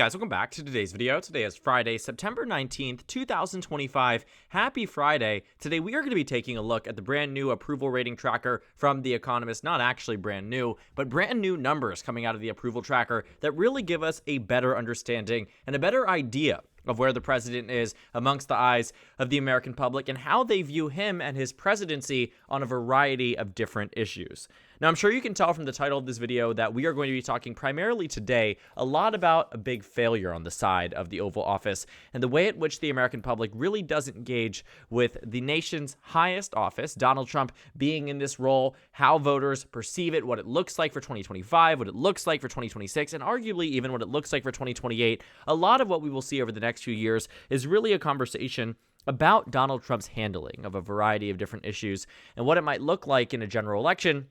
Guys, welcome back to today's video. Today is Friday, September 19th, 2025. Happy Friday. Today we are going to be taking a look at the brand new approval rating tracker from The Economist. Not actually brand new, but brand new numbers coming out of the approval tracker that really give us a better understanding and a better idea of where the president is amongst the eyes of the American public and how they view him and his presidency on a variety of different issues. Now, I'm sure you can tell from the title of this video that we are going to be talking primarily today a lot about a big failure on the side of the Oval Office and the way at which the American public really doesn't engage with the nation's highest office, Donald Trump being in this role, how voters perceive it, what it looks like for 2025, what it looks like for 2026, and arguably even what it looks like for 2028. A lot of what we will see over the next few years is really a conversation about Donald Trump's handling of a variety of different issues and what it might look like in a general election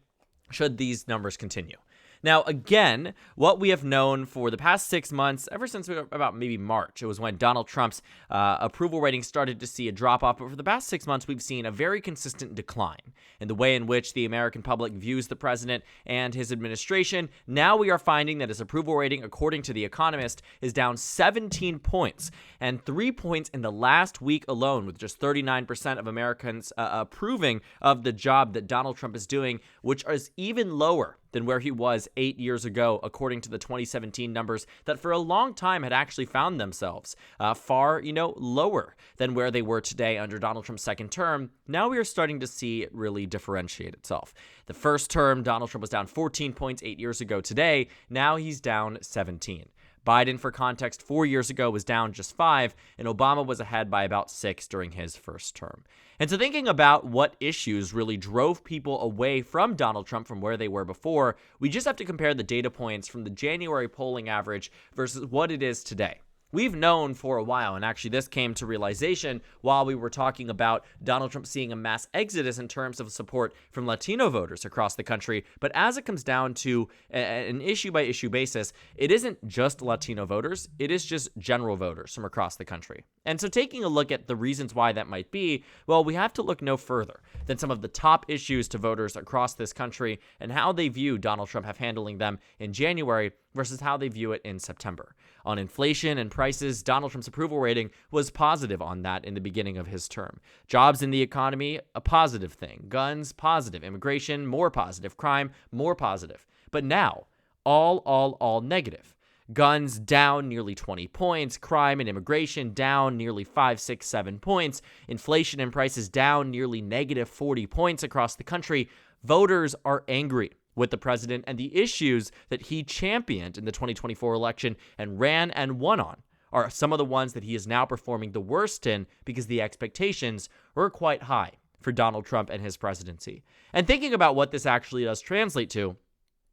should these numbers continue. Now, again, what we have known for the past 6 months, ever since about maybe March, it was when Donald Trump's approval rating started to see a drop-off. But for the past 6 months, we've seen a very consistent decline in the way in which the American public views the president and his administration. Now we are finding that his approval rating, according to The Economist, is down 17 points, and 3 points in the last week alone, with just 39% of Americans approving of the job that Donald Trump is doing, which is even lower than where he was 8 years ago, according to the 2017 numbers that for a long time had actually found themselves far, lower than where they were today under Donald Trump's second term. Now we are starting to see it really differentiate itself. The first term, Donald Trump was down 14 points 8 years ago today. Now he's down 17. Biden, for context, 4 years ago was down just 5, and Obama was ahead by about 6 during his first term. And so thinking about what issues really drove people away from Donald Trump from where they were before, we just have to compare the data points from the January polling average versus what it is today. We've known for a while, and actually this came to realization while we were talking about Donald Trump seeing a mass exodus in terms of support from Latino voters across the country. But as it comes down to an issue-by-issue basis, it isn't just Latino voters, it is just general voters from across the country. And so taking a look at the reasons why that might be, well, we have to look no further than some of the top issues to voters across this country and how they view Donald Trump handling them in January versus how they view it in September. On inflation and prices, Donald Trump's approval rating was positive on that in the beginning of his term. Jobs in the economy, a positive thing. Guns, positive. Immigration, more positive. Crime, more positive. But now, all negative. Guns down nearly 20 points. Crime and immigration down nearly 5, 6, 7 points. Inflation and prices down nearly negative 40 points across the country. Voters are angry with the president, and the issues that he championed in the 2024 election and ran and won on are some of the ones that he is now performing the worst in because the expectations were quite high for Donald Trump and his presidency. And thinking about what this actually does translate to,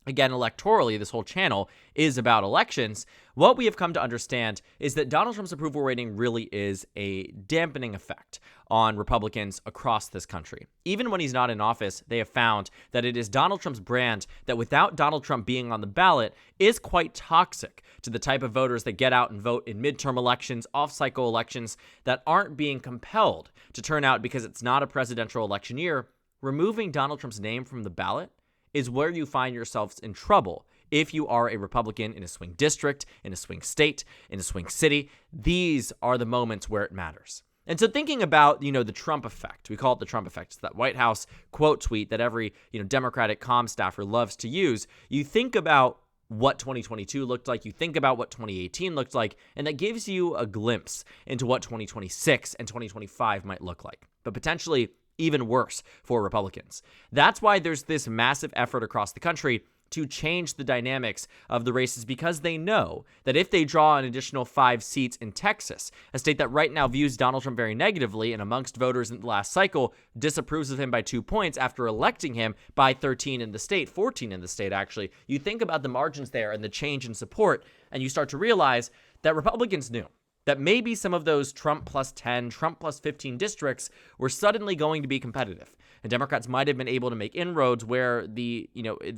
again, electorally, this whole channel is about elections. What we have come to understand is that Donald Trump's approval rating really is a dampening effect on Republicans across this country. Even when he's not in office, they have found that it is Donald Trump's brand that without Donald Trump being on the ballot is quite toxic to the type of voters that get out and vote in midterm elections, off-cycle elections that aren't being compelled to turn out because it's not a presidential election year. Removing Donald Trump's name from the ballot is where you find yourselves in trouble if you are a Republican in a swing district, in a swing state, in a swing city. These are the moments where it matters. And so thinking about, the Trump effect, we call it the Trump effect. It's that White House quote tweet that every, Democratic comm staffer loves to use. You think about what 2022 looked like, you think about what 2018 looked like, and that gives you a glimpse into what 2026 and 2025 might look like. But potentially even worse for Republicans. That's why there's this massive effort across the country to change the dynamics of the races, because they know that if they draw an additional 5 seats in Texas, a state that right now views Donald Trump very negatively and amongst voters in the last cycle disapproves of him by 2 points after electing him by 13 in the state, 14 in the state actually, you think about the margins there and the change in support, and you start to realize that Republicans knew that maybe some of those Trump plus 10, Trump plus 15 districts were suddenly going to be competitive. And Democrats might have been able to make inroads where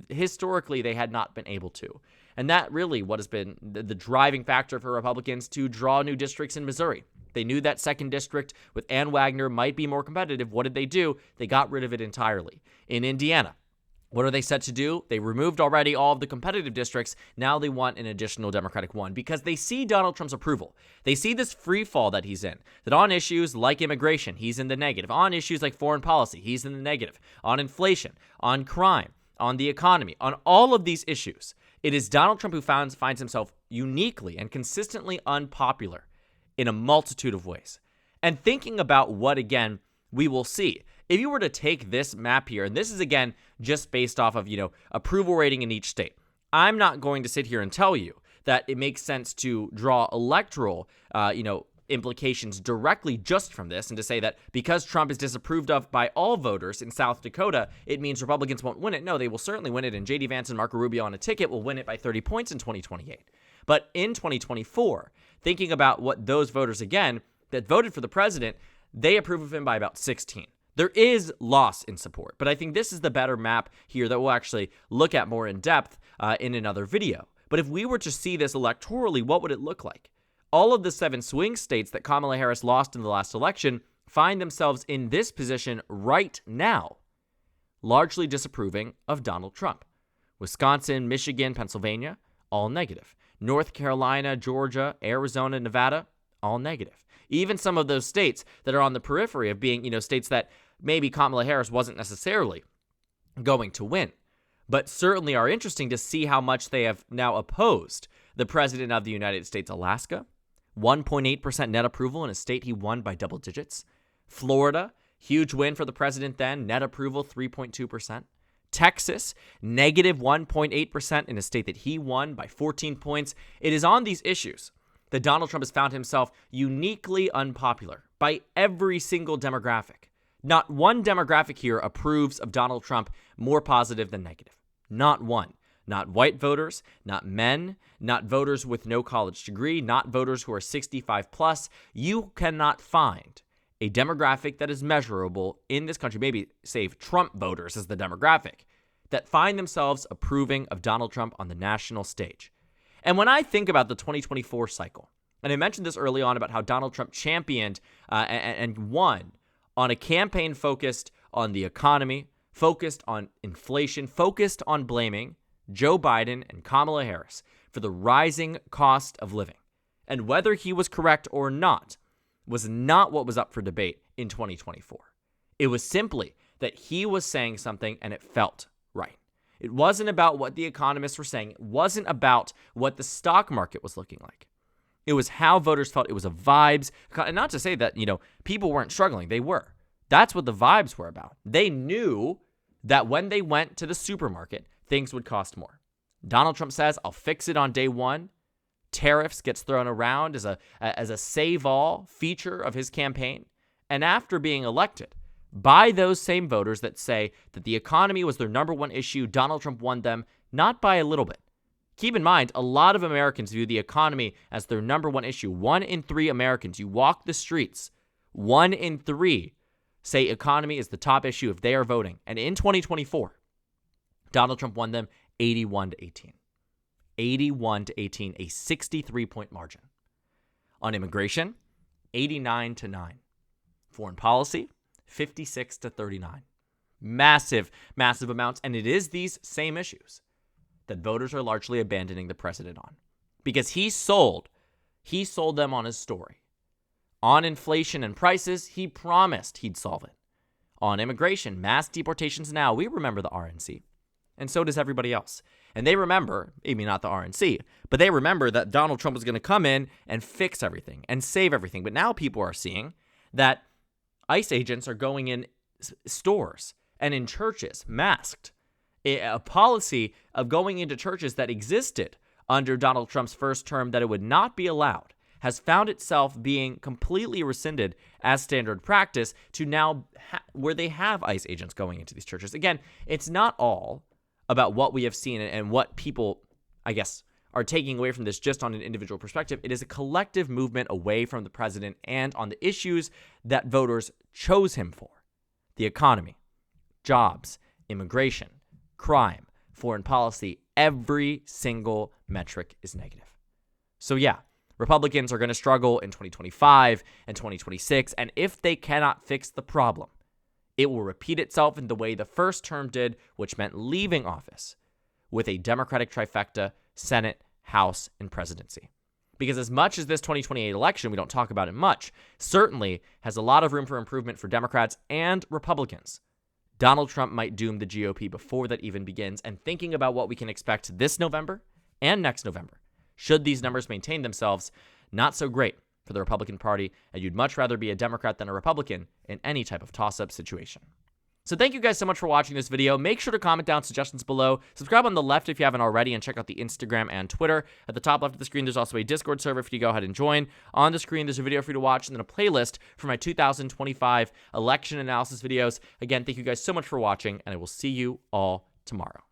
historically they had not been able to. And that really what has been the driving factor for Republicans to draw new districts in Missouri. They knew that second district with Ann Wagner might be more competitive. What did they do? They got rid of it entirely. In Indiana, What are they set to do? They removed already all of the competitive districts. Now they want an additional Democratic one because they see Donald Trump's approval. They see this free fall that he's in, that on issues like immigration, he's in the negative. On issues like foreign policy, he's in the negative. On inflation, on crime, on the economy, on all of these issues, it is Donald Trump who finds himself uniquely and consistently unpopular in a multitude of ways. And thinking about what, again, we will see. If you were to take this map here, and this is, again, just based off of, approval rating in each state, I'm not going to sit here and tell you that it makes sense to draw electoral, implications directly just from this and to say that because Trump is disapproved of by all voters in South Dakota, it means Republicans won't win it. No, they will certainly win it, and J.D. Vance and Marco Rubio on a ticket will win it by 30 points in 2028. But in 2024, thinking about what those voters, again, that voted for the president, they approve of him by about 16. There is loss in support, but I think this is the better map here that we'll actually look at more in depth in another video. But if we were to see this electorally, what would it look like? All of the 7 swing states that Kamala Harris lost in the last election find themselves in this position right now, largely disapproving of Donald Trump. Wisconsin, Michigan, Pennsylvania, all negative. North Carolina, Georgia, Arizona, Nevada, all negative. Even some of those states that are on the periphery of being, states that maybe Kamala Harris wasn't necessarily going to win, but certainly are interesting to see how much they have now opposed the president of the United States. Alaska, 1.8% net approval in a state he won by double digits. Florida, huge win for the president then, net approval 3.2%. Texas, negative 1.8% in a state that he won by 14 points. It is on these issues that Donald Trump has found himself uniquely unpopular by every single demographic. Not one demographic here approves of Donald Trump more positive than negative. Not one. Not white voters, not men, not voters with no college degree, not voters who are 65 plus. You cannot find a demographic that is measurable in this country, maybe save Trump voters as the demographic, that find themselves approving of Donald Trump on the national stage. And when I think about the 2024 cycle, and I mentioned this early on about how Donald Trump championed and won on a campaign focused on the economy, focused on inflation, focused on blaming Joe Biden and Kamala Harris for the rising cost of living. And whether he was correct or not was not what was up for debate in 2024. It was simply that he was saying something and it felt right. It wasn't about what the economists were saying. It wasn't about what the stock market was looking like. It was how voters felt. It was a vibes. And not to say that, people weren't struggling. They were. That's what the vibes were about. They knew that when they went to the supermarket, things would cost more. Donald Trump says, I'll fix it on day one. Tariffs gets thrown around as a save-all feature of his campaign. And after being elected by those same voters that say that the economy was their number one issue, Donald Trump won them, not by a little bit. Keep in mind, a lot of Americans view the economy as their number one issue. 1 in 3 Americans, you walk the streets, 1 in 3 say economy is the top issue if they are voting. And in 2024, Donald Trump won them 81-18. 81-18, a 63-point margin. On immigration, 89-9. Foreign policy, 56-39. Massive, massive amounts. And it is these same issues that voters are largely abandoning the president on. Because he sold them on his story. On inflation and prices, he promised he'd solve it. On immigration, mass deportations now, we remember the RNC. And so does everybody else. And they remember, maybe not the RNC, but they remember that Donald Trump was going to come in and fix everything and save everything. But now people are seeing that ICE agents are going in stores and in churches, masked. A policy of going into churches that existed under Donald Trump's first term that it would not be allowed has found itself being completely rescinded as standard practice to now where they have ICE agents going into these churches. Again, it's not all about what we have seen and what people, I guess, are taking away from this just on an individual perspective. It is a collective movement away from the president and on the issues that voters chose him for. The economy, jobs, immigration, crime, foreign policy, every single metric is negative. So yeah, Republicans are going to struggle in 2025 and 2026, and if they cannot fix the problem, it will repeat itself in the way the first term did, which meant leaving office with a Democratic trifecta, Senate, House, and presidency. Because as much as this 2028 election, we don't talk about it much, certainly has a lot of room for improvement for Democrats and Republicans. Donald Trump might doom the GOP before that even begins, and thinking about what we can expect this November and next November, should these numbers maintain themselves, not so great for the Republican Party, and you'd much rather be a Democrat than a Republican in any type of toss-up situation. So thank you guys so much for watching this video. Make sure to comment down suggestions below. Subscribe on the left if you haven't already, and check out the Instagram and Twitter. At the top left of the screen, there's also a Discord server for you to go ahead and join. On the screen, there's a video for you to watch, and then a playlist for my 2025 election analysis videos. Again, thank you guys so much for watching, and I will see you all tomorrow.